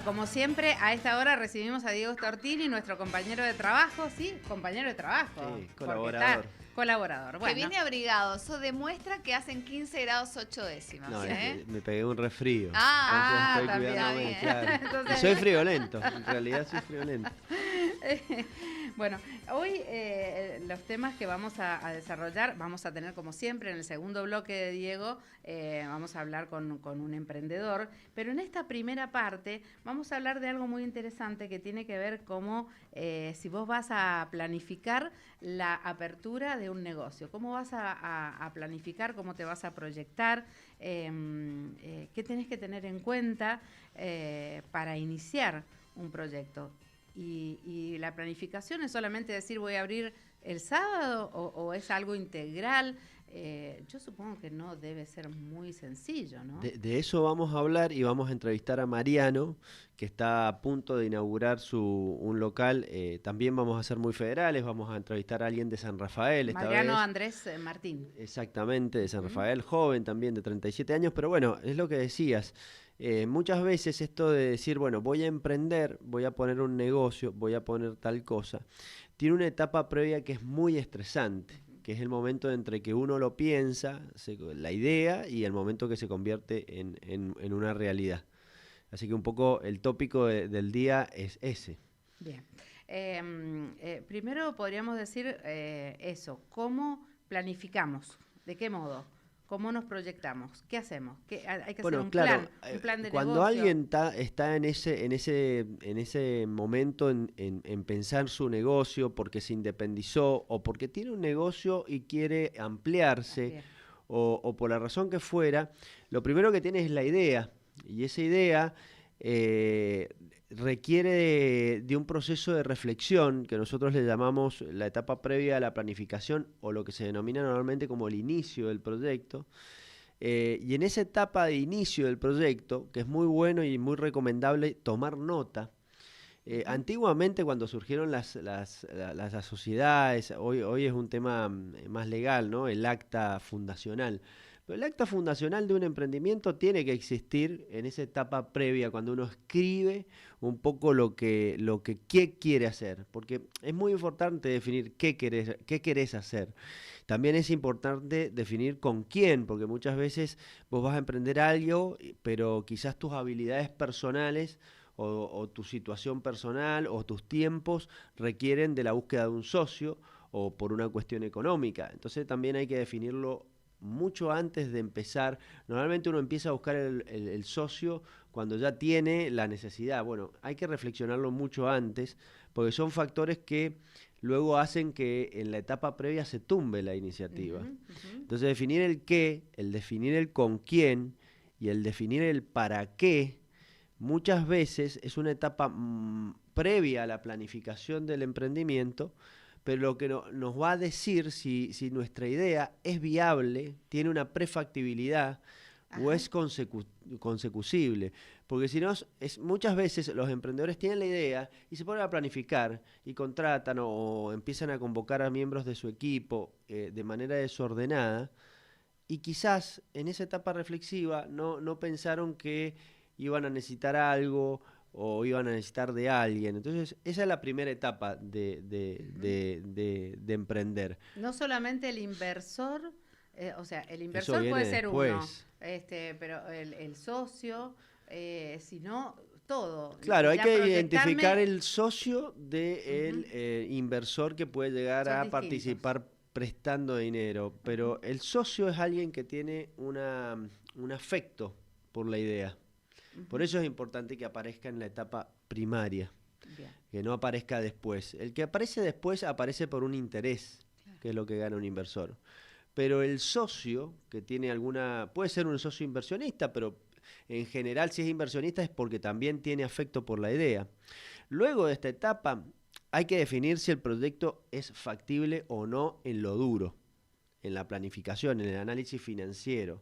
Como siempre, a esta hora recibimos a Diego Stortini, nuestro compañero de trabajo, ¿sí? Compañero de trabajo. Sí, colaborador. Colaborador. Bueno. Que viene abrigado, eso demuestra que hacen 15 grados 8 décimas. No, ¿eh? me pegué un resfrío. Ah, Entonces estoy también. cuidándome, claro. Entonces... Y soy friolento, en realidad soy friolento. Bueno, hoy los temas que vamos a desarrollar, vamos a tener como siempre en el segundo bloque de Diego, vamos a hablar con un emprendedor, pero en esta primera parte vamos a hablar de algo muy interesante que tiene que ver como si vos vas a planificar la apertura de un negocio, cómo vas a planificar, cómo te vas a proyectar, qué tenés que tener en cuenta para iniciar un proyecto. Y la planificación es solamente decir voy a abrir el sábado o es algo integral. Yo supongo que no debe ser muy sencillo, ¿no? De eso vamos a hablar y vamos a entrevistar a Mariano, que está a punto de inaugurar un local. También vamos a ser muy federales, vamos a entrevistar a alguien de San Rafael. Mariano Andrés Martín. Exactamente, de San Rafael, joven también, de 37 años, pero bueno, es lo que decías. Muchas veces esto de decir, bueno, voy a emprender, voy a poner un negocio, voy a poner tal cosa, tiene una etapa previa que es muy estresante, que es el momento entre que uno lo piensa, la idea, y el momento que se convierte en una realidad. Así que un poco el tópico del día es ese. Bien. Primero podríamos decir eso, ¿cómo planificamos? ¿De qué modo? ¿Cómo nos proyectamos? ¿Qué hacemos? Hay que hacer un plan de cuando negocio. Alguien está en ese momento en pensar su negocio porque se independizó o porque tiene un negocio y quiere ampliarse o por la razón que fuera, lo primero que tiene es la idea, y esa idea requiere de un proceso de reflexión que nosotros le llamamos la etapa previa a la planificación, o lo que se denomina normalmente como el inicio del proyecto. Y en esa etapa de inicio del proyecto, que es muy bueno y muy recomendable tomar nota. Antiguamente, cuando surgieron las sociedades, hoy es un tema más legal, ¿no? El acta fundacional. Pero el acta fundacional de un emprendimiento tiene que existir en esa etapa previa, cuando uno escribe un poco qué quiere hacer. Porque es muy importante definir qué querés hacer. También es importante definir con quién, porque muchas veces vos vas a emprender algo, pero quizás tus habilidades personales o tu situación personal o tus tiempos requieren de la búsqueda de un socio o por una cuestión económica. Entonces también hay que definirlo mucho antes de empezar. Normalmente uno empieza a buscar el socio cuando ya tiene la necesidad. Bueno, hay que reflexionarlo mucho antes, porque son factores que luego hacen que en la etapa previa se tumbe la iniciativa. Entonces definir el qué, el definir el con quién y el definir el para qué, muchas veces es una etapa previa a la planificación del emprendimiento, pero lo que nos va a decir si nuestra idea es viable, tiene una prefactibilidad o es consecucible. Porque si no, muchas veces los emprendedores tienen la idea y se ponen a planificar y contratan o empiezan a convocar a miembros de su equipo de manera desordenada, y quizás en esa etapa reflexiva no pensaron que iban a necesitar algo o iban a necesitar de alguien. Entonces, esa es la primera etapa de emprender. No solamente el inversor, o sea, el inversor puede ser después. pero el socio, sino todo. Claro, hay que identificar el socio del inversor que puede llegar a participar prestando dinero, pero el socio es alguien que tiene un afecto por la idea. Por eso es importante que aparezca en la etapa primaria, que no aparezca después. El que aparece después aparece por un interés, que es lo que gana un inversor. Pero el socio que tiene puede ser un socio inversionista, pero en general si es inversionista es porque también tiene afecto por la idea. Luego de esta etapa hay que definir si el proyecto es factible o no en lo duro, en la planificación, en el análisis financiero.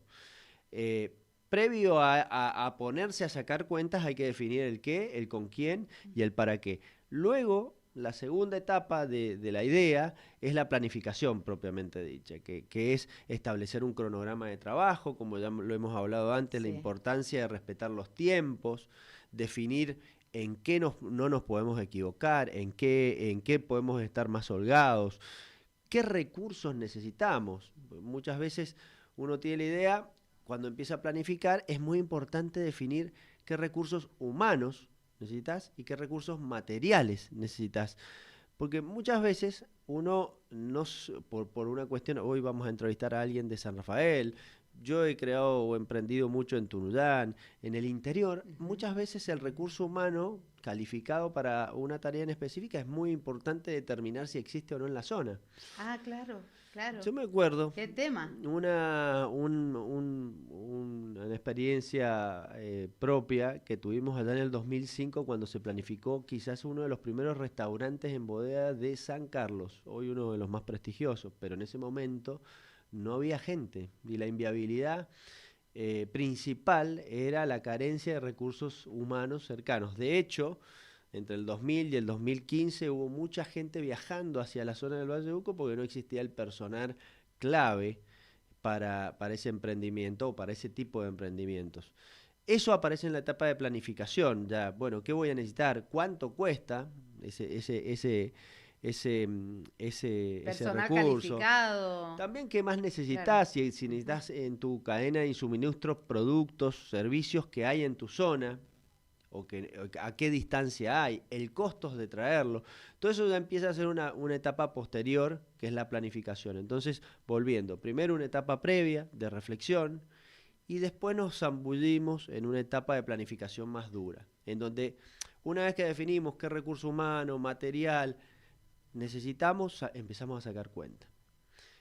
Previo a ponerse a sacar cuentas hay que definir el qué, el con quién y el para qué. Luego, la segunda etapa de la idea es la planificación propiamente dicha, que es establecer un cronograma de trabajo, como ya lo hemos hablado antes, la importancia de respetar los tiempos, definir en qué no nos podemos equivocar, en qué podemos estar más holgados, qué recursos necesitamos. Muchas veces uno tiene la idea, cuando empieza a planificar, es muy importante definir qué recursos humanos necesitas y qué recursos materiales necesitas. Porque muchas veces uno, por una cuestión, hoy vamos a entrevistar a alguien de San Rafael, yo he creado o emprendido mucho en Tunuyán, en el interior, muchas veces el recurso humano calificado para una tarea en específica es muy importante determinar si existe o no en la zona. Ah, claro, claro. Yo me acuerdo. ¿Qué tema? Una experiencia propia que tuvimos allá en el 2005 cuando se planificó quizás uno de los primeros restaurantes en bodega de San Carlos, hoy uno de los más prestigiosos, pero en ese momento no había gente y la inviabilidad principal era la carencia de recursos humanos cercanos. De hecho, entre el 2000 y el 2015 hubo mucha gente viajando hacia la zona del Valle de Uco porque no existía el personal clave para ese emprendimiento o para ese tipo de emprendimientos. Eso aparece en la etapa de planificación. Ya, bueno, ¿qué voy a necesitar? ¿Cuánto cuesta ese Personal recurso? calificado. También, ¿qué más necesitas? Claro. Si necesitas en tu cadena de suministros, productos, servicios que hay en tu zona, o a qué distancia hay, el costo de traerlo. Todo eso ya empieza a ser una etapa posterior, que es la planificación. Entonces, volviendo, primero una etapa previa de reflexión, y después nos zambullimos en una etapa de planificación más dura, en donde una vez que definimos qué recurso humano, material necesitamos, empezamos a sacar cuenta.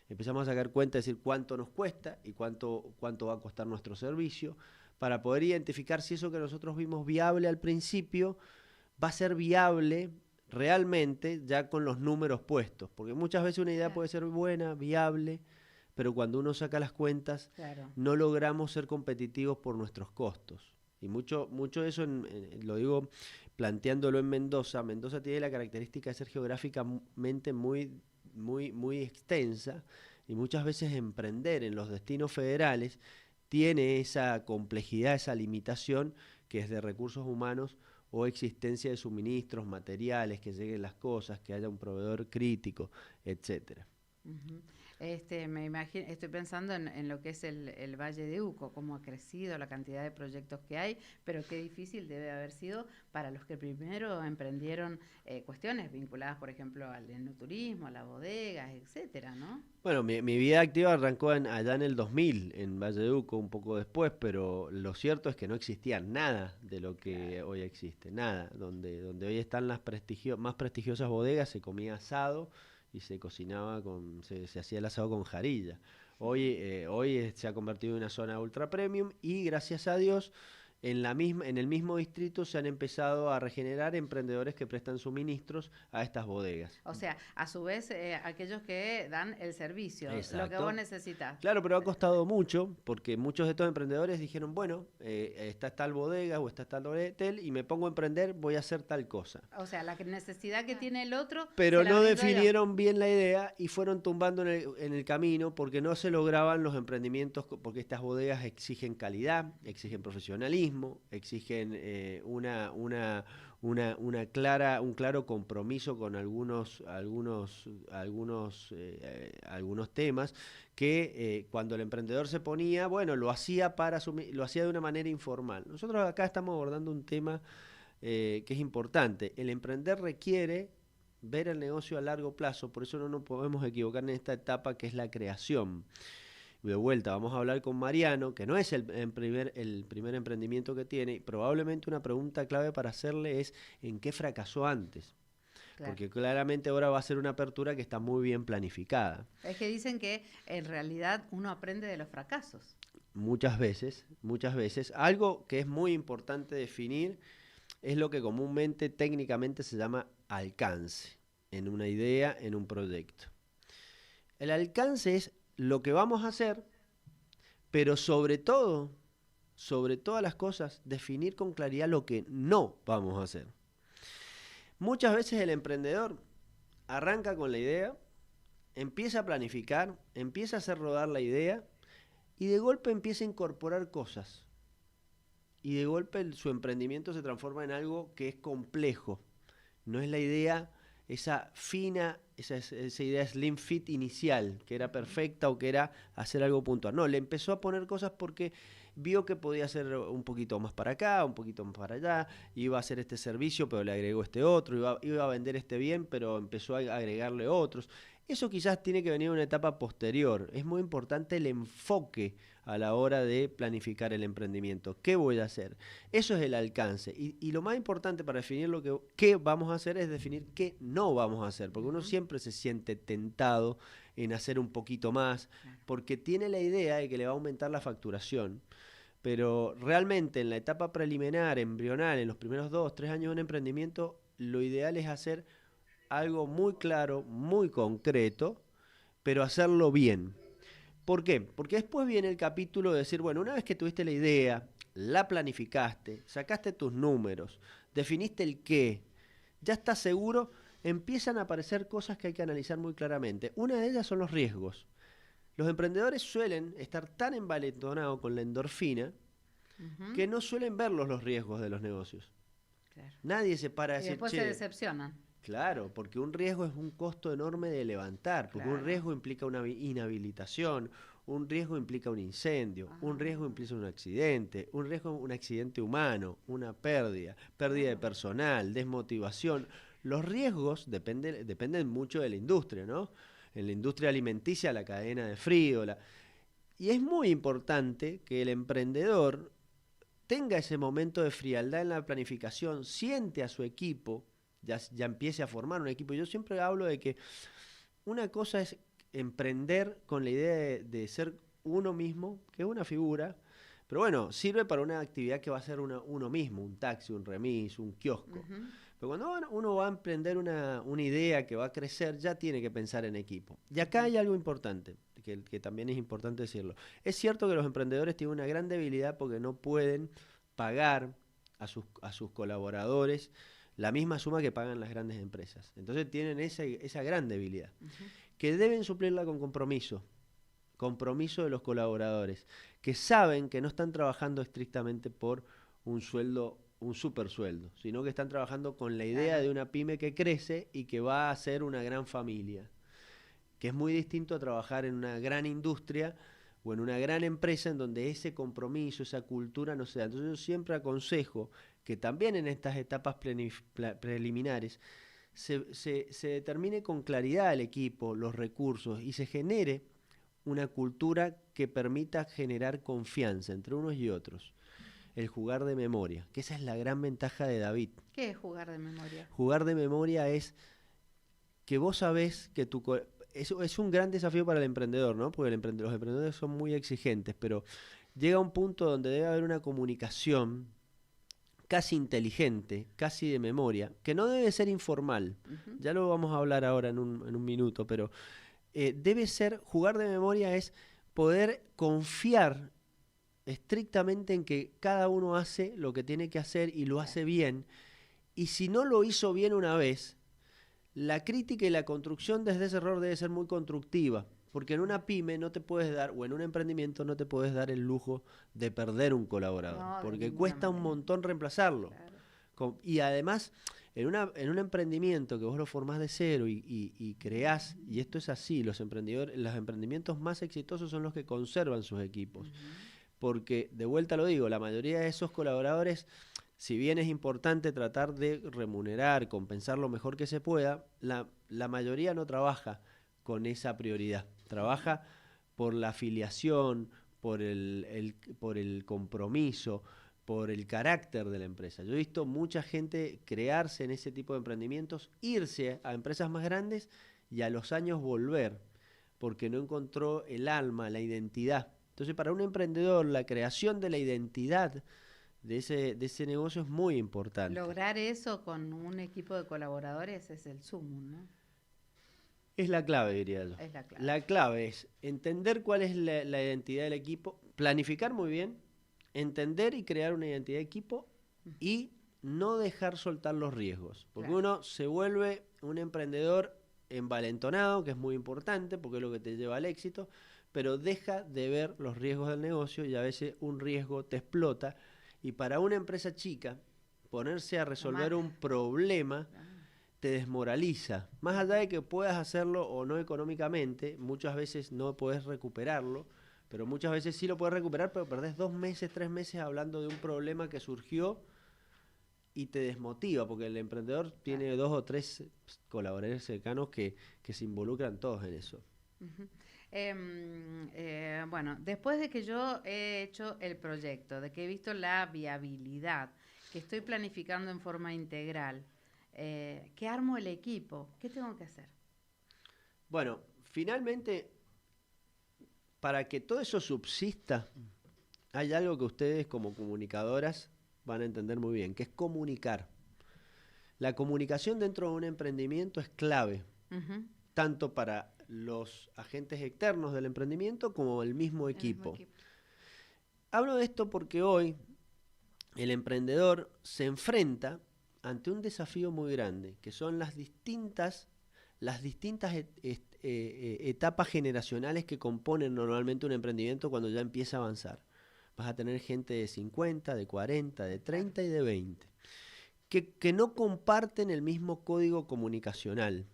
Empezamos a sacar cuenta, es decir, cuánto nos cuesta y cuánto va a costar nuestro servicio, para poder identificar si eso que nosotros vimos viable al principio va a ser viable realmente ya con los números puestos. Porque muchas veces una idea puede ser buena, viable, pero cuando uno saca las cuentas no logramos ser competitivos por nuestros costos. Y mucho de eso, lo digo planteándolo en Mendoza. Mendoza tiene la característica de ser geográficamente muy extensa, y muchas veces emprender en los destinos federales tiene esa complejidad, esa limitación que es de recursos humanos o existencia de suministros, materiales, que lleguen las cosas, que haya un proveedor crítico, etcétera. Me imagino, estoy pensando en lo que es el Valle de Uco, cómo ha crecido la cantidad de proyectos que hay, pero qué difícil debe haber sido para los que primero emprendieron cuestiones vinculadas, por ejemplo, al enoturismo, a las bodegas, etcétera, ¿no? Bueno, mi vida activa arrancó allá en el 2000, en Valle de Uco, un poco después, pero lo cierto es que no existía nada de lo que hoy existe, nada. Donde hoy están las más prestigiosas bodegas, se comía asado y se cocinaba se hacía el asado con jarilla. Hoy se ha convertido en una zona ultra premium y gracias a Dios en el mismo distrito se han empezado a regenerar emprendedores que prestan suministros a estas bodegas. O sea, a su vez, aquellos que dan el servicio, Exacto. Lo que vos necesitas. Claro, pero ha costado mucho, porque muchos de estos emprendedores dijeron, bueno, está tal bodega o está tal hotel y me pongo a emprender, voy a hacer tal cosa. O sea, la necesidad que tiene el otro... Pero no definieron bien la idea y fueron tumbando en el camino porque no se lograban los emprendimientos, porque estas bodegas exigen calidad, exigen profesionalismo, exigen un claro compromiso con algunos temas que cuando el emprendedor se ponía, bueno, lo hacía de una manera informal. Nosotros acá estamos abordando un tema que es importante. El emprender requiere ver el negocio a largo plazo, por eso no nos podemos equivocar en esta etapa que es la creación. De vuelta, vamos a hablar con Mariano, que no es el primer emprendimiento que tiene. Probablemente una pregunta clave para hacerle es ¿en qué fracasó antes? Claro. Porque claramente ahora va a ser una apertura que está muy bien planificada. Es que dicen que en realidad uno aprende de los fracasos. Muchas veces. Algo que es muy importante definir es lo que comúnmente, técnicamente se llama alcance en una idea, en un proyecto. El alcance es lo que vamos a hacer, pero sobre todas las cosas, definir con claridad lo que no vamos a hacer. Muchas veces el emprendedor arranca con la idea, empieza a planificar, empieza a hacer rodar la idea y de golpe empieza a incorporar cosas. y de golpe su emprendimiento se transforma en algo que es complejo. No es la idea, esa fina, esa idea slim fit inicial, que era perfecta o que era hacer algo puntual. No, le empezó a poner cosas porque vio que podía hacer un poquito más para acá, un poquito más para allá, iba a hacer este servicio, pero le agregó este otro, iba a vender este bien, pero empezó a agregarle otros. Eso quizás tiene que venir en una etapa posterior. Es muy importante el enfoque a la hora de planificar el emprendimiento. ¿Qué voy a hacer? Eso es el alcance. Y lo más importante para definir qué vamos a hacer es definir qué no vamos a hacer, porque uno siempre se siente tentado en hacer un poquito más, porque tiene la idea de que le va a aumentar la facturación. Pero realmente en la etapa preliminar, embrional, en los primeros 2, 3 años de un emprendimiento, lo ideal es hacer algo muy claro, muy concreto, pero hacerlo bien. ¿Por qué? Porque después viene el capítulo de decir, bueno, una vez que tuviste la idea, la planificaste, sacaste tus números, definiste el qué, ya estás seguro, empiezan a aparecer cosas que hay que analizar muy claramente. Una de ellas son los riesgos. Los emprendedores suelen estar tan envalentonados con la endorfina que no suelen ver los riesgos de los negocios. Claro. Nadie se para a Y decir, después se decepcionan. Claro, porque un riesgo es un costo enorme de levantar, porque un riesgo implica una inhabilitación, un riesgo implica un incendio, un riesgo implica un accidente humano, una pérdida de personal, desmotivación. Los riesgos dependen mucho de la industria, ¿no? En la industria alimenticia, la cadena de frío. Y es muy importante que el emprendedor tenga ese momento de frialdad en la planificación, siente a su equipo, ya empiece a formar un equipo. Yo siempre hablo de que una cosa es emprender con la idea de ser uno mismo, que es una figura, pero bueno, sirve para una actividad que va a ser uno mismo, un taxi, un remis, un kiosco. Pero cuando uno va a emprender una idea que va a crecer, ya tiene que pensar en equipo. Y acá hay algo importante, que también es importante decirlo. Es cierto que los emprendedores tienen una gran debilidad porque no pueden pagar a sus colaboradores la misma suma que pagan las grandes empresas. Entonces tienen esa gran debilidad, que deben suplirla con compromiso de los colaboradores, que saben que no están trabajando estrictamente por un sueldo, un super sueldo, sino que están trabajando con la idea de una pyme que crece y que va a ser una gran familia, que es muy distinto a trabajar en una gran industria o en una gran empresa en donde ese compromiso, esa cultura no se da. Entonces yo siempre aconsejo que también en estas etapas preliminares se determine con claridad el equipo, los recursos y se genere una cultura que permita generar confianza entre unos y otros. El jugar de memoria, que esa es la gran ventaja de David. ¿Qué es jugar de memoria? Jugar de memoria es que vos sabés que es un gran desafío para el emprendedor, ¿no? Porque los emprendedores son muy exigentes, pero llega un punto donde debe haber una comunicación casi inteligente, casi de memoria, que no debe ser informal. Ya lo vamos a hablar ahora en un minuto, pero jugar de memoria es poder confiar estrictamente en que cada uno hace lo que tiene que hacer y lo hace bien, y si no lo hizo bien una vez, la crítica y la construcción desde ese error debe ser muy constructiva, porque en una pyme no te puedes dar, o en un emprendimiento no te puedes dar el lujo de perder un colaborador, porque cuesta un montón reemplazarlo. Claro. Y además, en un emprendimiento que vos lo formás de cero y creás, y esto es así, los emprendimientos más exitosos son los que conservan sus equipos. Porque, de vuelta lo digo, la mayoría de esos colaboradores, si bien es importante tratar de remunerar, compensar lo mejor que se pueda, la mayoría no trabaja con esa prioridad. Trabaja por la afiliación, por el compromiso, por el carácter de la empresa. Yo he visto mucha gente crearse en ese tipo de emprendimientos, irse a empresas más grandes y a los años volver, porque no encontró el alma, la identidad. Entonces, para un emprendedor, la creación de la identidad de ese negocio es muy importante. Lograr eso con un equipo de colaboradores es el sumum, ¿no? Es la clave, diría yo. Es la clave. La clave es entender cuál es la identidad del equipo, planificar muy bien, entender y crear una identidad de equipo y no dejar soltar los riesgos. Porque uno se vuelve un emprendedor envalentonado, que es muy importante porque es lo que te lleva al éxito, pero deja de ver los riesgos del negocio y a veces un riesgo te explota Y para una empresa chica, ponerse a resolver un problema Claro. te desmoraliza. Más allá de que puedas hacerlo o no económicamente, muchas veces no podés recuperarlo, pero muchas veces sí lo puedes recuperar, pero perdés 2 meses, 3 meses hablando de un problema que surgió y te desmotiva, porque el emprendedor tiene 2 o 3 colaboradores cercanos que se involucran todos en eso. Ujú. Bueno, después de que yo he hecho el proyecto, de que he visto la viabilidad, que estoy planificando en forma integral, que armo el equipo, ¿qué tengo que hacer? Bueno, finalmente, para que todo eso subsista, hay algo que ustedes como comunicadoras van a entender muy bien, que es comunicar. La comunicación dentro de un emprendimiento es clave, Ujú. tanto para los agentes externos del emprendimiento como el mismo El mismo equipo. equipo. Hablo de esto porque hoy el emprendedor se enfrenta ante un desafío muy grande, que son las distintas etapas generacionales que componen normalmente un emprendimiento cuando ya empieza a avanzar. Vas a tener gente de 50, de 40, de 30 y de 20, que no comparten el mismo código comunicacional.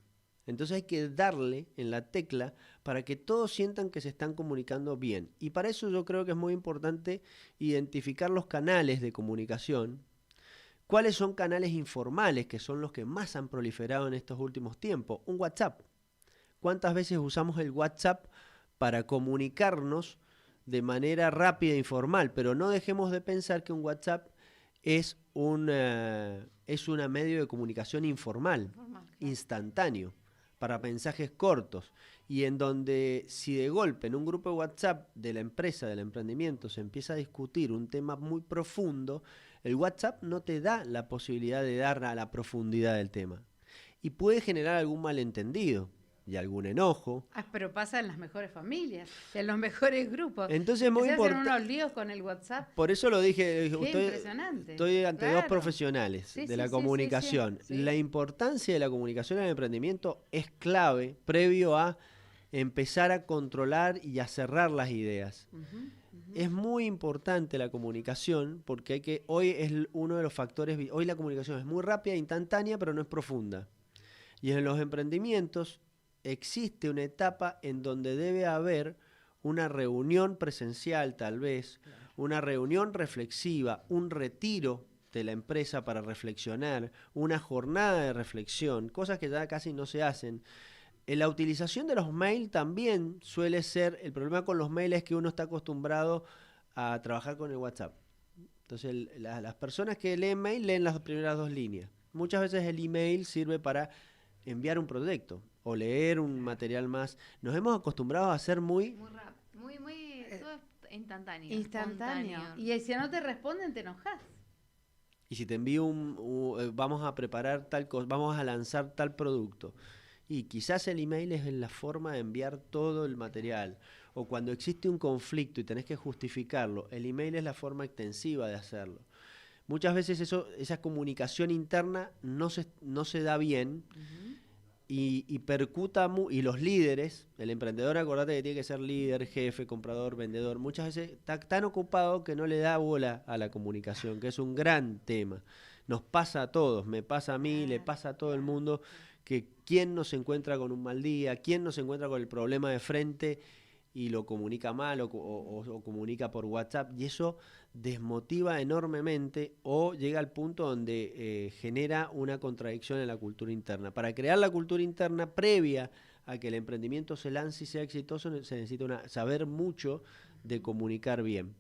Entonces hay que darle en la tecla para que todos sientan que se están comunicando bien. Y para eso yo creo que es muy importante identificar los canales de comunicación. ¿Cuáles son canales informales, que son los que más han proliferado en estos últimos tiempos? Un WhatsApp. ¿Cuántas veces usamos el WhatsApp para comunicarnos de manera rápida e informal? Pero no dejemos de pensar que un WhatsApp es una medio de comunicación informal, Formal, claro. instantáneo, para mensajes cortos, y en donde si de golpe en un grupo de WhatsApp de la empresa, del emprendimiento, se empieza a discutir un tema muy profundo, el WhatsApp no te da la posibilidad de dar a la profundidad del tema. Y puede generar algún malentendido y algún enojo. Pero pasa en las mejores familias, en los mejores grupos. Entonces es Que muy se hacen importante. unos líos con el WhatsApp. Por eso lo dije, Qué impresionante. estoy ante dos Claro. profesionales Sí, de sí, la sí, sí, comunicación. sí. La importancia de la comunicación en el emprendimiento es clave previo a empezar a controlar y a cerrar las ideas. Ujú, ujú. Es muy importante la comunicación porque hoy es uno de los factores, hoy la comunicación es muy rápida, instantánea, pero no es profunda. Y en los emprendimientos existe una etapa en donde debe haber una reunión presencial, tal vez, una reunión reflexiva, un retiro de la empresa para reflexionar, una jornada de reflexión, cosas que ya casi no se hacen. La utilización de los mails también suele ser, el problema con los mails es que uno está acostumbrado a trabajar con el WhatsApp. Entonces las personas que leen mail leen las primeras 2 líneas. Muchas veces el email sirve para enviar un proyecto o leer un material más. Nos hemos acostumbrado a ser muy... Muy rápido. Todo es instantáneo. Instantáneo. espontáneo. Y si no te responden, te enojas. Y si te envío vamos a preparar tal cosa, vamos a lanzar tal producto. Y quizás el email es la forma de enviar todo el material. O cuando existe un conflicto y tenés que justificarlo, el email es la forma extensiva de hacerlo. Muchas veces esa comunicación interna no se da bien. Ujú. Y percuta, y los líderes, el emprendedor, acordate que tiene que ser líder, jefe, comprador, vendedor, muchas veces está tan ocupado que no le da bola a la comunicación, que es un gran tema. Nos pasa a todos, me pasa a mí, le pasa a todo el mundo, que quién no se encuentra con un mal día, quién no se encuentra con el problema de frente y lo comunica mal o comunica por WhatsApp, y eso desmotiva enormemente o llega al punto donde genera una contradicción en la cultura interna. Para crear la cultura interna previa a que el emprendimiento se lance y sea exitoso, se necesita saber mucho de comunicar bien.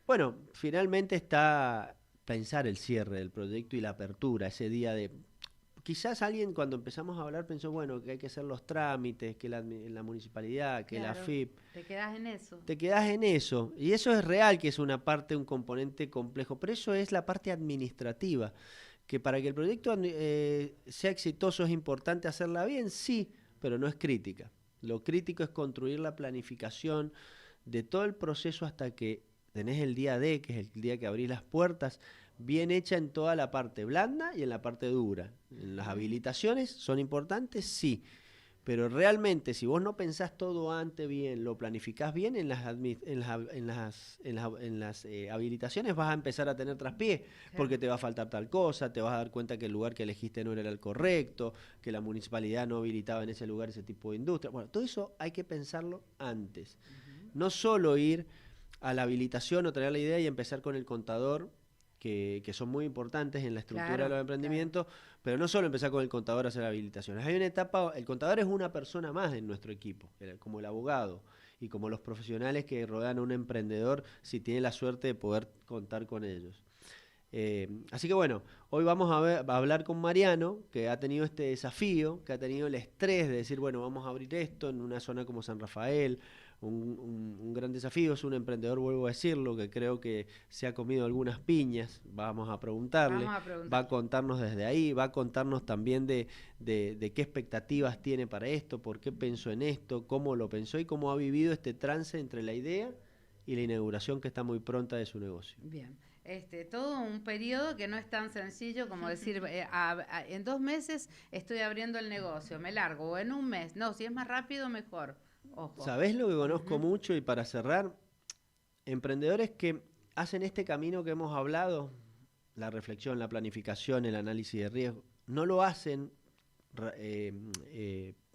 Bueno, finalmente está pensar el cierre del proyecto y la apertura, ese día de... Quizás alguien cuando empezamos a hablar pensó, bueno, que hay que hacer los trámites, que la municipalidad, que la Claro, FIP. te quedas en eso. Te quedás en eso. Y eso es real que es una parte, un componente complejo. Pero eso es la parte administrativa. Que para que el proyecto sea exitoso es importante hacerla bien, sí, pero no es crítica. Lo crítico es construir la planificación de todo el proceso hasta que tenés el día D, que es el día que abrís las puertas, bien hecha en toda la parte blanda y en la parte dura. En las habilitaciones son importantes, sí, Pero realmente, si vos no pensás todo antes bien, lo planificás bien, en las habilitaciones vas a empezar a tener traspié, porque te va a faltar tal cosa, te vas a dar cuenta que el lugar que elegiste no era el correcto, que la municipalidad no habilitaba en ese lugar ese tipo de industria. Bueno, todo eso hay que pensarlo antes. No solo ir a la habilitación o traer la idea y empezar con el contador, que son muy importantes en la estructura de los emprendimientos, pero no solo empezar con el contador a hacer habilitaciones. Hay una etapa, el contador es una persona más en nuestro equipo, como el abogado y como los profesionales que rodean a un emprendedor si tiene la suerte de poder contar con ellos. Así que bueno, hoy vamos a hablar con Mariano, que ha tenido este desafío, que ha tenido el estrés de decir, bueno, vamos a abrir esto en una zona como San Rafael, un gran desafío. Es un emprendedor, vuelvo a decirlo, que creo que se ha comido algunas piñas. Vamos a preguntarle, va a contarnos desde ahí, va a contarnos también de qué expectativas tiene para esto, por qué pensó en esto, cómo lo pensó y cómo ha vivido este trance entre la idea y la inauguración que está muy pronta de su negocio. Bien. Todo un periodo que no es tan sencillo como decir, en 2 meses estoy abriendo el negocio, me largo, o en un mes. No, si es más rápido, mejor. Ojo. ¿Sabés lo que conozco mucho? Y para cerrar, emprendedores que hacen este camino que hemos hablado, la reflexión, la planificación, el análisis de riesgo, no lo hacen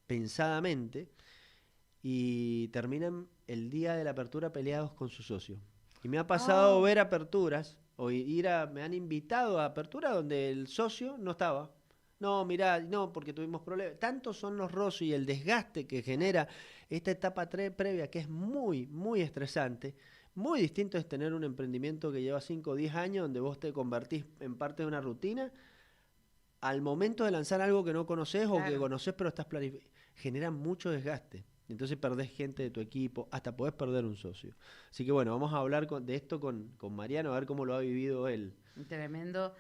pensadamente y terminan el día de la apertura peleados con su socio. Y me ha pasado ver aperturas, me han invitado a apertura donde el socio no estaba. No, mirá, no, porque tuvimos problemas. Tantos son los roces y el desgaste que genera esta etapa previa, que es muy, muy estresante. Muy distinto es tener un emprendimiento que lleva 5 o 10 años, donde vos te convertís en parte de una rutina, al momento de lanzar algo que no conoces o que conoces pero estás planificando. Genera mucho desgaste. Entonces perdés gente de tu equipo, hasta podés perder un socio. Así que bueno, vamos a hablar de esto con Mariano, a ver cómo lo ha vivido él. Tremendo,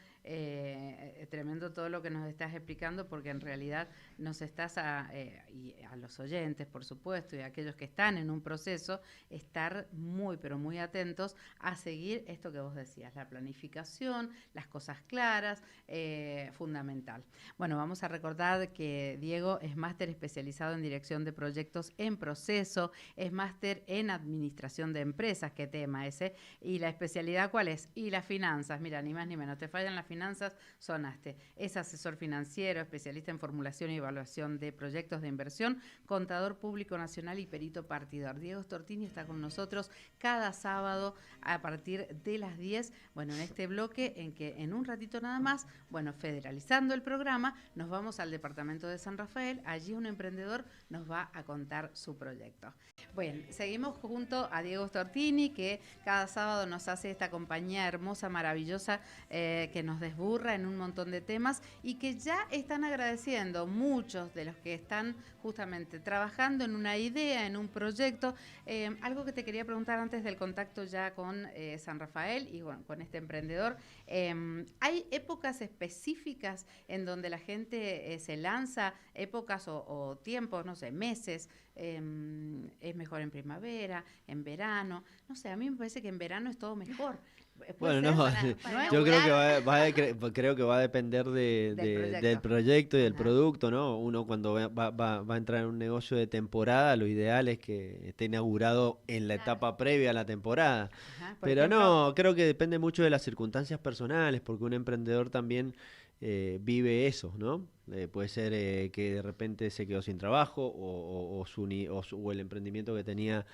tremendo todo lo que nos estás explicando, porque en realidad nos estás y a los oyentes, por supuesto, y a aquellos que están en un proceso, estar muy, pero muy atentos a seguir esto que vos decías, la planificación, las cosas claras, fundamental. Bueno, vamos a recordar que Diego es máster especializado en dirección de proyectos en proceso, es máster en administración de empresas, qué tema ese, y la especialidad ¿cuál es? Y las finanzas, mira, ni más ni menos, te fallan las finanzas, sonaste. Es asesor financiero, especialista en formulación y evaluación de proyectos de inversión, contador público nacional y perito partidor. Diego Stortini está con nosotros cada sábado a partir de las 10, bueno, en este bloque en que en un ratito nada más, bueno, federalizando el programa, nos vamos al departamento de San Rafael, allí un emprendedor nos va a contar su proyecto. Bueno, seguimos junto a Diego Stortini, que cada sábado nos hace esta compañía hermosa, maravillosa, que nos desburra en un montón de temas y que ya están agradeciendo muchos de los que están justamente trabajando en una idea, en un proyecto. Algo que te quería preguntar antes del contacto ya con San Rafael y bueno, con este emprendedor. ¿Hay épocas específicas en donde la gente se lanza, épocas o tiempos, no sé, meses? Es mejor en primavera, en verano, no sé, a mí me parece que en verano es todo mejor. Bueno, no, yo creo que va a depender del proyecto y del producto, ¿no? Uno cuando va a entrar en un negocio de temporada, lo ideal es que esté inaugurado en la etapa previa a la temporada. Pero no, creo que depende mucho de las circunstancias personales, porque un emprendedor también vive eso, ¿no? Puede ser que de repente se quedó sin trabajo o el emprendimiento que tenía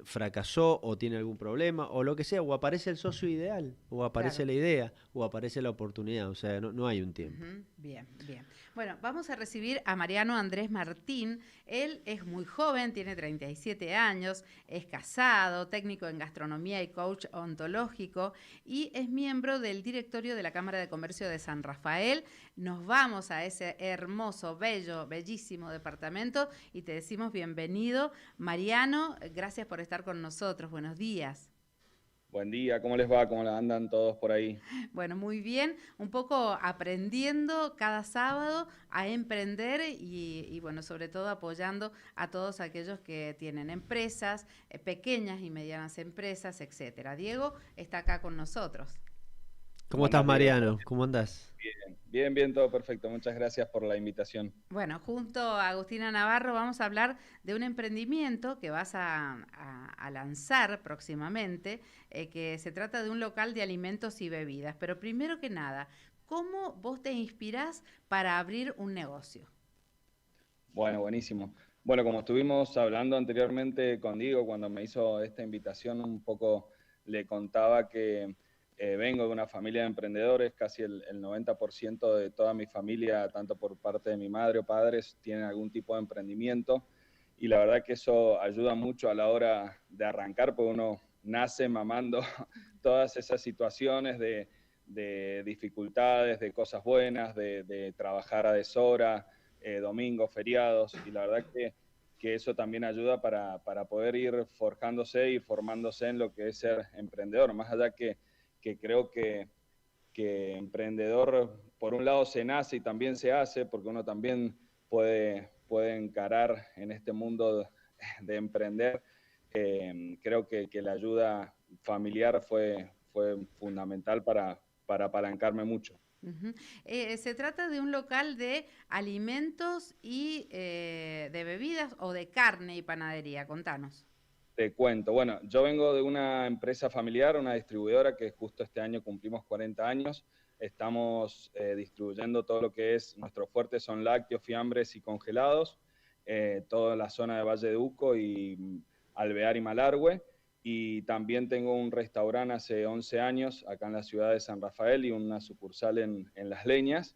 fracasó o tiene algún problema o lo que sea, o aparece el socio ideal, o aparece la idea, o aparece la oportunidad, o sea, no hay un tiempo. Bien, bien. Bueno, vamos a recibir a Mariano Andrés Martín. Él es muy joven, tiene 37 años, es casado, técnico en gastronomía y coach ontológico y es miembro del directorio de la Cámara de Comercio de San Rafael. Nos vamos a ese hermoso, bello, bellísimo departamento y te decimos bienvenido. Mariano, gracias por estar con nosotros. Buenos días. Buen día, ¿cómo les va? ¿Cómo la andan todos por ahí? Bueno, muy bien, un poco aprendiendo cada sábado a emprender y bueno, sobre todo apoyando a todos aquellos que tienen empresas, pequeñas y medianas empresas, etcétera. Diego está acá con nosotros. ¿Cómo estás, Mariano? ¿Cómo andás? Bien, Bien, bien, todo perfecto. Muchas gracias por la invitación. Bueno, junto a Agustina Navarro vamos a hablar de un emprendimiento que vas a lanzar próximamente, que se trata de un local de alimentos y bebidas. Pero primero que nada, ¿cómo vos te inspirás para abrir un negocio? Bueno, buenísimo. Bueno, como estuvimos hablando anteriormente con Diego, cuando me hizo esta invitación, un poco le contaba que vengo de una familia de emprendedores, casi el 90% de toda mi familia, tanto por parte de mi madre o padres, tienen algún tipo de emprendimiento y la verdad que eso ayuda mucho a la hora de arrancar, porque uno nace mamando todas esas situaciones de dificultades, de cosas buenas, de trabajar a deshora, domingos, feriados, y la verdad que eso también ayuda para poder ir forjándose y formándose en lo que es ser emprendedor, más allá que creo que emprendedor, por un lado se nace y también se hace, porque uno también puede encarar en este mundo de emprender. Creo que la ayuda familiar fue fundamental para apalancarme mucho. Ujú. Se trata de un local de alimentos y de bebidas o de carne y panadería. Contanos. Te cuento, bueno, yo vengo de una empresa familiar, una distribuidora que justo este año cumplimos 40 años. Estamos distribuyendo todo lo que es, nuestro fuerte son lácteos, fiambres y congelados, toda la zona de Valle de Uco y Alvear y Malargüe. Y también tengo un restaurante hace 11 años acá en la ciudad de San Rafael y una sucursal en Las Leñas.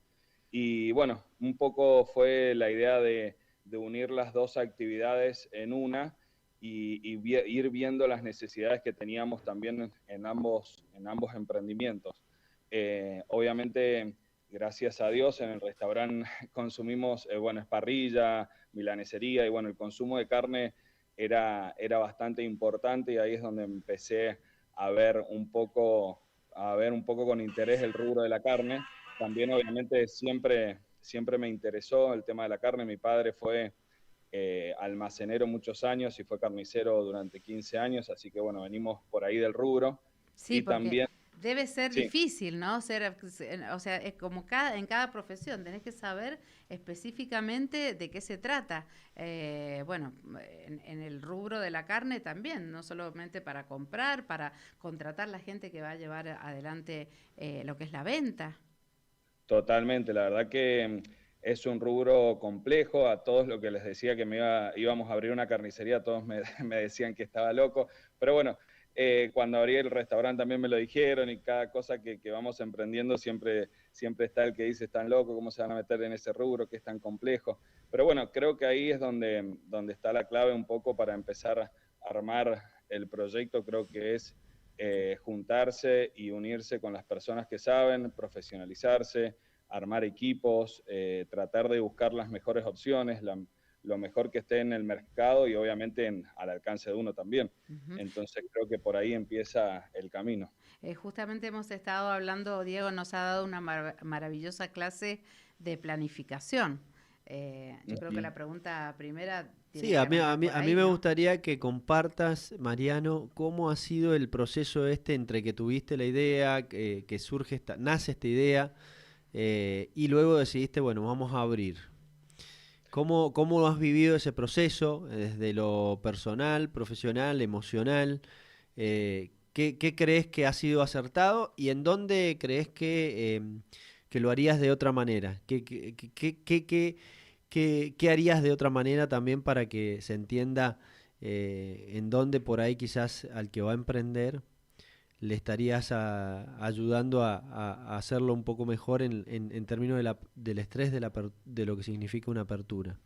Y bueno, un poco fue la idea de unir las dos actividades en una y ir viendo las necesidades que teníamos también en ambos emprendimientos. Obviamente, gracias a Dios, en el restaurante consumimos, bueno, es parrilla, milanesería, y bueno, el consumo de carne era bastante importante y ahí es donde empecé a ver un poco, con interés el rubro de la carne. También, obviamente, siempre me interesó el tema de la carne. Mi padre fue almacenero muchos años y fue carnicero durante 15 años, así que bueno, venimos por ahí del rubro. Sí, Y porque también, debe ser sí, difícil, ¿no? O sea, es como en cada profesión, tenés que saber específicamente de qué se trata. Bueno, en el rubro de la carne también, no solamente para comprar, para contratar la gente que va a llevar adelante lo que es la venta. totalmente, la verdad que es un rubro complejo. A todos lo que les decía que íbamos a abrir una carnicería, todos me decían que estaba loco, pero bueno, cuando abrí el restaurante también me lo dijeron y cada cosa que vamos emprendiendo siempre está el que dice, están locos, ¿cómo se van a meter en ese rubro que es tan complejo? Pero bueno, creo que ahí es donde está la clave un poco para empezar a armar el proyecto, creo que es juntarse y unirse con las personas que saben, profesionalizarse, armar equipos, tratar de buscar las mejores opciones, lo mejor que esté en el mercado y obviamente al alcance de uno también. Ujú. Entonces creo que por ahí empieza el camino. Justamente hemos estado hablando, Diego nos ha dado una maravillosa clase de planificación. Yo creo que Ujú. la pregunta primera tiene Sí, que a mí, a arrancar mí, por a mí ahí, me ¿no? gustaría que compartas, Mariano, cómo ha sido el proceso este entre que tuviste la idea, que surge nace esta idea, y luego decidiste, bueno, vamos a abrir. ¿Cómo has vivido ese proceso desde lo personal, profesional, emocional? ¿Qué crees que ha sido acertado y en dónde crees que lo harías de otra manera? ¿Qué harías de otra manera también para que se entienda en dónde por ahí quizás al que va a emprender le estarías ayudando a hacerlo un poco mejor en términos del estrés de lo que significa una apertura?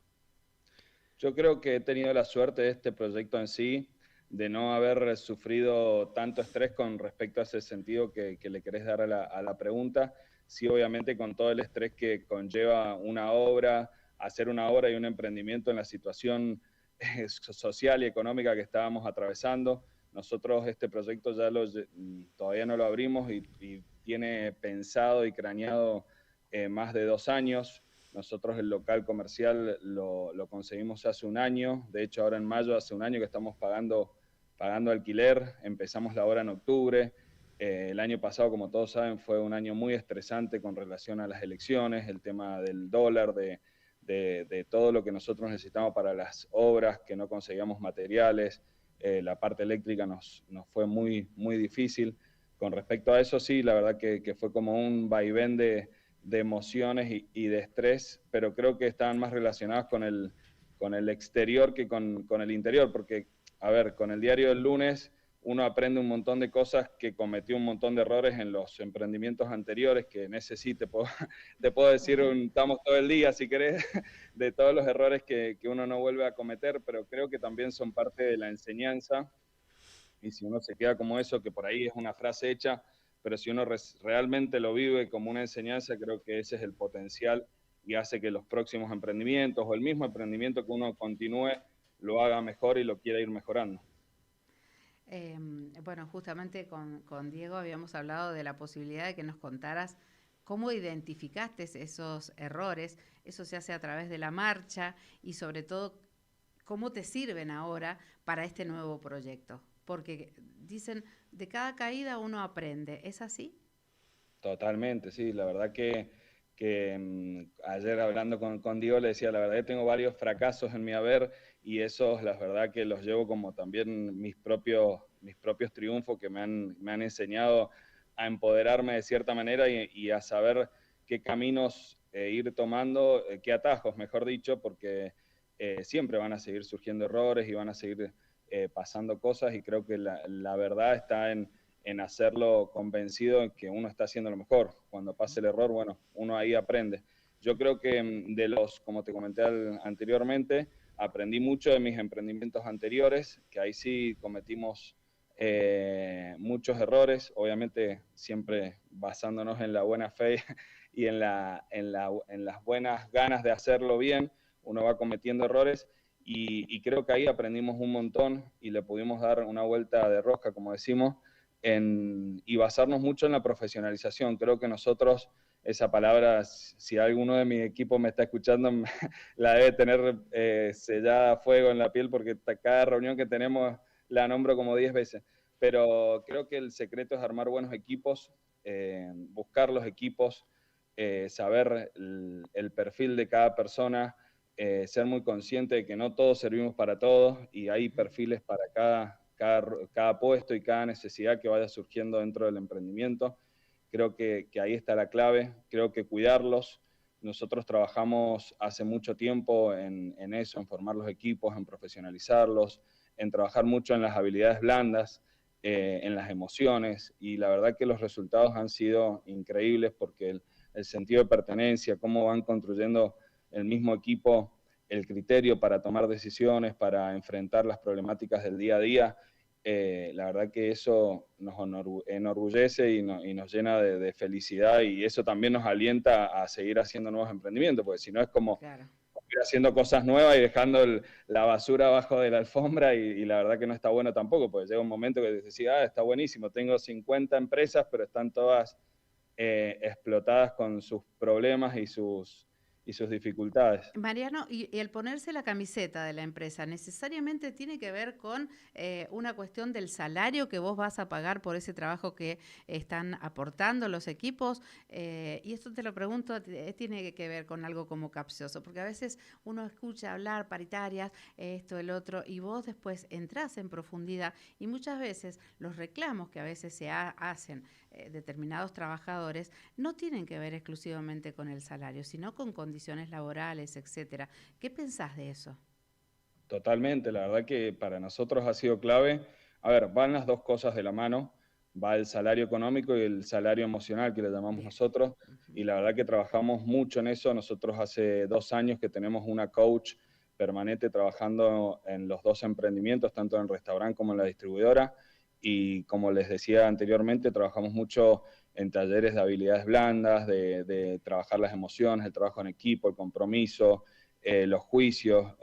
Yo creo que he tenido la suerte de este proyecto en sí, de no haber sufrido tanto estrés con respecto a ese sentido que le querés dar a la pregunta. Sí, obviamente con todo el estrés que conlleva una obra, hacer una obra y un emprendimiento en la situación social y económica que estábamos atravesando. Nosotros este proyecto todavía no lo abrimos y tiene pensado y craneado más de 2 años. Nosotros el local comercial lo conseguimos hace un año, de hecho ahora en mayo hace un año que estamos pagando alquiler, empezamos la obra en octubre El año pasado, como todos saben, fue un año muy estresante con relación a las elecciones, el tema del dólar, de todo lo que nosotros necesitamos para las obras, que no conseguíamos materiales, la parte eléctrica nos fue muy difícil. Con respecto a eso, sí, la verdad que fue como un vaivén de emociones y de estrés, pero creo que estaban más relacionadas con el exterior que con el interior, porque, a ver, con el diario del lunes uno aprende un montón de cosas que cometió un montón de errores en los emprendimientos anteriores, que en ese sí te puedo decir, estamos todo el día, si querés, de todos los errores que uno no vuelve a cometer, pero creo que también son parte de la enseñanza, y si uno se queda como eso, que por ahí es una frase hecha, pero si uno realmente lo vive como una enseñanza, creo que ese es el potencial y hace que los próximos emprendimientos o el mismo emprendimiento que uno continúe lo haga mejor y lo quiera ir mejorando. Bueno, justamente con Diego habíamos hablado de la posibilidad de que nos contaras cómo identificaste esos errores. Eso se hace a través de la marcha y sobre todo cómo te sirven ahora para este nuevo proyecto. Porque dicen, de cada caída uno aprende. ¿Es así? Totalmente, sí. La verdad que ayer hablando con Diego le decía, la verdad que tengo varios fracasos en mi haber y esos, la verdad que los llevo como también mis propios triunfos que me han enseñado a empoderarme de cierta manera y a saber qué caminos ir tomando, qué atajos, mejor dicho, porque siempre van a seguir surgiendo errores y van a seguir pasando cosas y creo que la verdad está en hacerlo convencido en que uno está haciendo lo mejor. Cuando pase el error, bueno, uno ahí aprende. Yo creo que como te comenté anteriormente, aprendí mucho de mis emprendimientos anteriores, que ahí sí cometimos muchos errores, obviamente siempre basándonos en la buena fe y en las buenas ganas de hacerlo bien, uno va cometiendo errores y creo que ahí aprendimos un montón y le pudimos dar una vuelta de rosca, como decimos, y basarnos mucho en la profesionalización. Creo que nosotros, esa palabra, si alguno de mi equipo me está escuchando, la debe tener sellada a fuego en la piel porque cada reunión que tenemos la nombro como 10 veces. Pero creo que el secreto es armar buenos equipos, buscar los equipos, saber el perfil de cada persona, ser muy consciente de que no todos servimos para todos y hay perfiles para cada puesto y cada necesidad que vaya surgiendo dentro del emprendimiento. Creo que ahí está la clave, creo que cuidarlos. Nosotros trabajamos hace mucho tiempo en eso, en formar los equipos, en profesionalizarlos, en trabajar mucho en las habilidades blandas, en las emociones, y la verdad que los resultados han sido increíbles porque el sentido de pertenencia, cómo van construyendo el mismo equipo, el criterio para tomar decisiones, para enfrentar las problemáticas del día a día, la verdad que eso nos enorgullece y nos llena de felicidad y eso también nos alienta a seguir haciendo nuevos emprendimientos, porque si no es como Claro. ir haciendo cosas nuevas y dejando la basura abajo de la alfombra y la verdad que no está bueno tampoco, porque llega un momento que decís, está buenísimo, tengo 50 empresas, pero están todas explotadas con sus problemas y sus dificultades. Mariano, y el ponerse la camiseta de la empresa necesariamente tiene que ver con una cuestión del salario que vos vas a pagar por ese trabajo que están aportando los equipos. Y esto te lo pregunto, tiene que ver con algo como capcioso, porque a veces uno escucha hablar paritarias, esto, el otro, y vos después entrás en profundidad y muchas veces los reclamos que a veces se hacen determinados trabajadores no tienen que ver exclusivamente con el salario, sino con condiciones laborales, etcétera. ¿Qué pensás de eso? Totalmente, la verdad que para nosotros ha sido clave. A ver, van las dos cosas de la mano, va el salario económico y el salario emocional que le llamamos Bien. nosotros, y la verdad que trabajamos mucho en eso. Nosotros hace 2 años que tenemos una coach permanente trabajando en los dos emprendimientos, tanto en el restaurante como en la distribuidora, y como les decía anteriormente, trabajamos mucho en talleres de habilidades blandas, de trabajar las emociones, el trabajo en equipo, el compromiso, los juicios.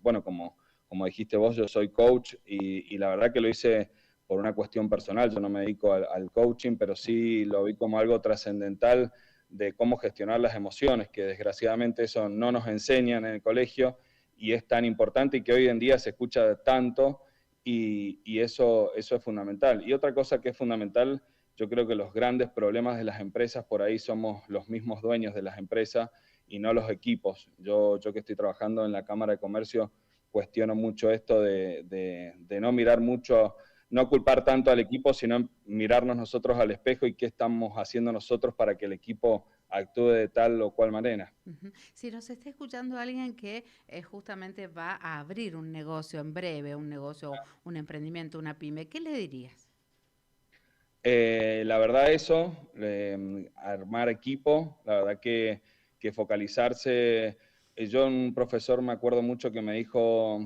Bueno, como dijiste vos, yo soy coach y la verdad que lo hice por una cuestión personal. Yo no me dedico al coaching, pero sí lo vi como algo trascendental de cómo gestionar las emociones, que desgraciadamente eso no nos enseñan en el colegio y es tan importante y que hoy en día se escucha tanto y eso es fundamental. Y otra cosa que es fundamental Yo creo que los grandes problemas de las empresas por ahí somos los mismos dueños de las empresas y no los equipos. Yo que estoy trabajando en la Cámara de Comercio, cuestiono mucho esto de no mirar mucho, no culpar tanto al equipo, sino mirarnos nosotros al espejo y qué estamos haciendo nosotros para que el equipo actúe de tal o cual manera. Si nos está escuchando alguien que justamente va a abrir un negocio en breve, un negocio, un emprendimiento, una pyme, ¿qué le dirías? La verdad eso, armar equipo, la verdad que focalizarse. Yo un profesor me acuerdo mucho que me dijo,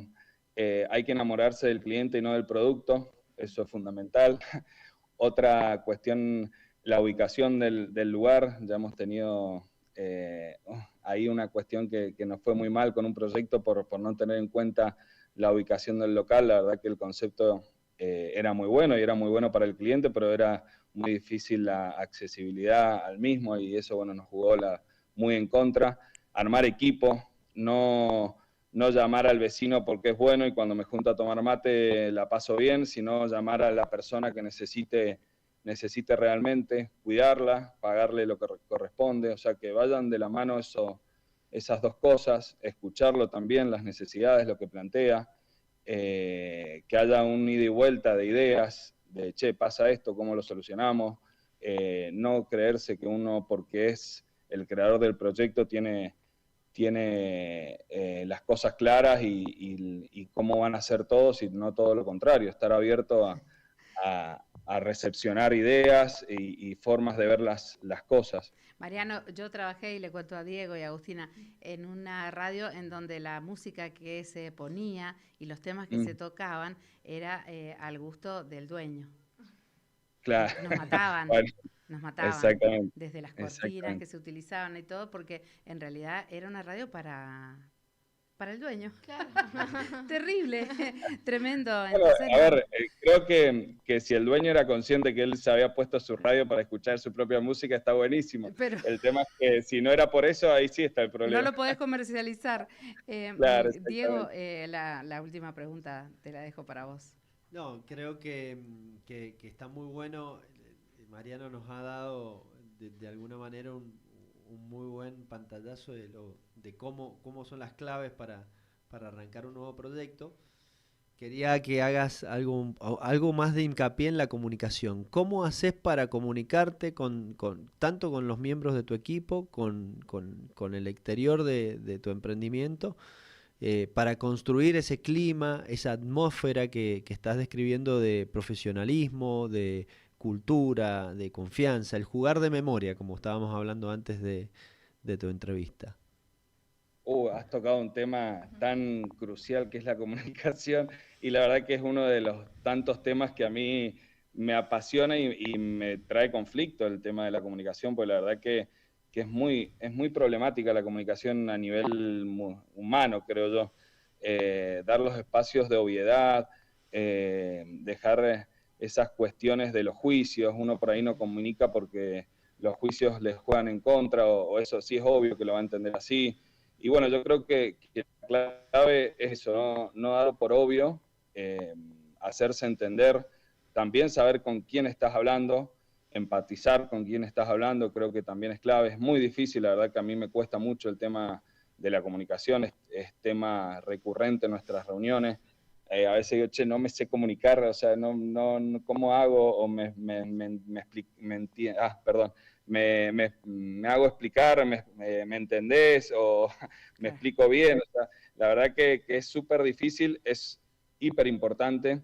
hay que enamorarse del cliente y no del producto, eso es fundamental. Otra cuestión, la ubicación del lugar, ya hemos tenido ahí una cuestión que nos fue muy mal con un proyecto por no tener en cuenta la ubicación del local, la verdad que el concepto era muy bueno y era muy bueno para el cliente, pero era muy difícil la accesibilidad al mismo y eso, bueno, nos jugó muy en contra. Armar equipo, no llamar al vecino porque es bueno y cuando me junto a tomar mate la paso bien, sino llamar a la persona que necesite realmente, cuidarla, pagarle lo que corresponde, o sea, que vayan de la mano esas dos cosas, escucharlo también, las necesidades, lo que plantea, que haya un ida y vuelta de ideas, de, che, pasa esto, ¿cómo lo solucionamos? No creerse que uno, porque es el creador del proyecto, tiene las cosas claras y cómo van a ser todos, y no todo lo contrario, estar abierto a recepcionar ideas y formas de ver las cosas. Mariano, yo trabajé, y le cuento a Diego y a Agustina, en una radio en donde la música que se ponía y los temas que se tocaban era al gusto del dueño. Claro. Nos mataban, bueno, nos mataban. Exactamente. Desde las cortinas que se utilizaban y todo, porque en realidad era una radio para el dueño. Claro. Terrible, tremendo. Bueno, Entonces, a ver, creo que si el dueño era consciente que él se había puesto su radio para escuchar su propia música, está buenísimo. Pero el tema es que si no era por eso, ahí sí está el problema. no lo podés comercializar. Claro, Diego, la última pregunta te la dejo para vos. No, creo que está muy bueno. Mariano nos ha dado de alguna manera un muy buen pantallazo de cómo son las claves para arrancar un nuevo proyecto. Quería que hagas algo más de hincapié en la comunicación. ¿Cómo haces para comunicarte tanto con los miembros de tu equipo, con el exterior de tu emprendimiento, para construir ese clima, esa atmósfera que estás describiendo de profesionalismo, de cultura, de confianza, el jugar de memoria, como estábamos hablando antes de tu entrevista? Has tocado un tema tan crucial que es la comunicación, y la verdad que es uno de los tantos temas que a mí me apasiona y me trae conflicto el tema de la comunicación, porque la verdad que es muy problemática la comunicación a nivel humano, creo yo. Dar los espacios de obviedad, dejar esas cuestiones de los juicios. Uno por ahí no comunica porque los juicios les juegan en contra, o eso sí es obvio que lo va a entender así. Y bueno, yo creo que la clave es eso, no darlo por obvio, hacerse entender, también saber con quién estás hablando, empatizar con quién estás hablando, creo que también es clave. Es muy difícil, la verdad que a mí me cuesta mucho el tema de la comunicación, es tema recurrente en nuestras reuniones. A veces digo, che, no me sé comunicar, o sea, ¿cómo hago? O me hago explicar, me entendés, o me explico bien. O sea, la verdad que es súper difícil, es hiper importante,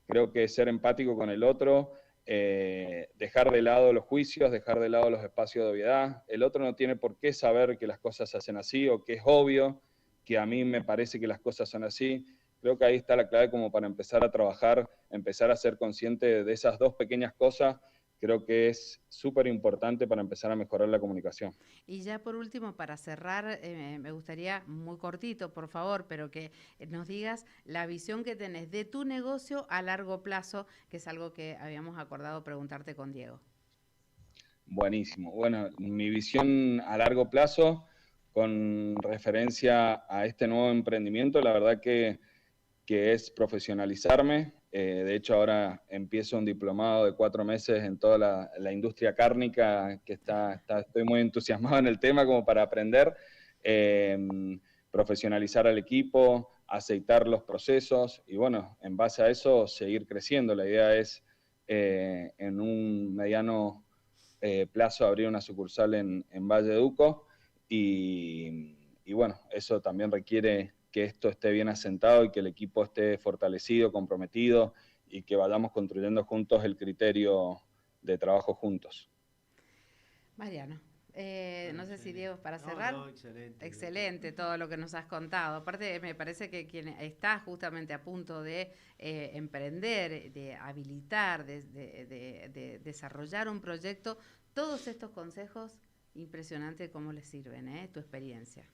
creo que ser empático con el otro, dejar de lado los juicios, dejar de lado los espacios de obviedad. El otro no tiene por qué saber que las cosas se hacen así, o que es obvio que a mí me parece que las cosas son así. Creo que ahí está la clave como para empezar a trabajar, empezar a ser consciente de esas dos pequeñas cosas. Creo que es súper importante para empezar a mejorar la comunicación. Y ya por último, para cerrar, me gustaría, muy cortito, por favor, pero que nos digas la visión que tenés de tu negocio a largo plazo, que es algo que habíamos acordado preguntarte con Diego. Buenísimo. Bueno, mi visión a largo plazo, con referencia a este nuevo emprendimiento, la verdad que es profesionalizarme, De hecho, ahora empiezo un diplomado de 4 meses en toda la industria cárnica, que estoy muy entusiasmado en el tema como para aprender, profesionalizar al equipo, aceitar los procesos y bueno, en base a eso seguir creciendo. La idea es en un mediano plazo abrir una sucursal en Valleduco y bueno, eso también requiere que esto esté bien asentado y que el equipo esté fortalecido, comprometido y que vayamos construyendo juntos el criterio de trabajo juntos. Mariano, no sé si Diego, para cerrar. No, excelente. Excelente todo lo que nos has contado. Aparte, me parece que quien está justamente a punto de emprender, de habilitar, de desarrollar un proyecto, todos estos consejos, impresionante cómo les sirven, tu experiencia.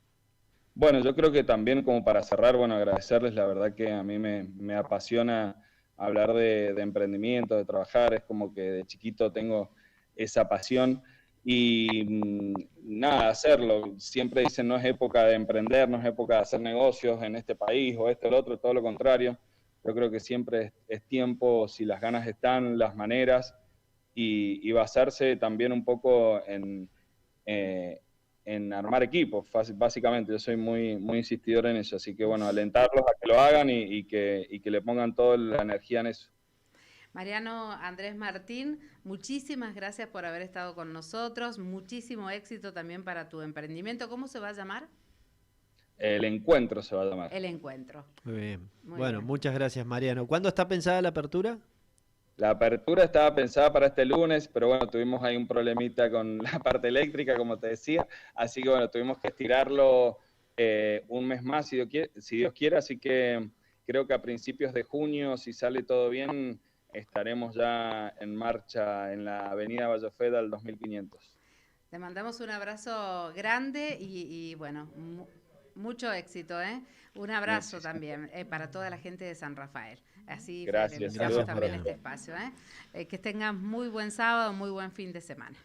Bueno, yo creo que también como para cerrar, bueno, agradecerles, la verdad que a mí me apasiona hablar de emprendimiento, de trabajar, es como que de chiquito tengo esa pasión y nada, hacerlo. Siempre dicen no es época de emprender, no es época de hacer negocios en este país o esto o lo otro, todo lo contrario. Yo creo que siempre es tiempo, si las ganas están, las maneras y basarse también un poco en armar equipos, básicamente. Yo soy muy insistidor en eso, así que bueno, alentarlos a que lo hagan y que le pongan toda la energía en eso. Mariano Andrés Martín, muchísimas gracias por haber estado con nosotros, muchísimo éxito también para tu emprendimiento. ¿Cómo se va a llamar? El Encuentro se va a llamar. El Encuentro. Muy bien. Muy bueno, bien. muchas gracias, Mariano. ¿Cuándo está pensada la apertura? La apertura estaba pensada para este lunes, pero bueno, tuvimos ahí un problemita con la parte eléctrica, como te decía, así que bueno, tuvimos que estirarlo un mes más, si Dios quiere, así que creo que a principios de junio, si sale todo bien, estaremos ya en marcha en la avenida Vallofeda al 2500. Te mandamos un abrazo grande y bueno, mucho éxito, ¿eh? Un abrazo Muchísimas también para toda la gente de San Rafael. Así Gracias. fidelizamos Saludos, también Mariano. este espacio, ¿eh? Que tengan muy buen sábado, muy buen fin de semana.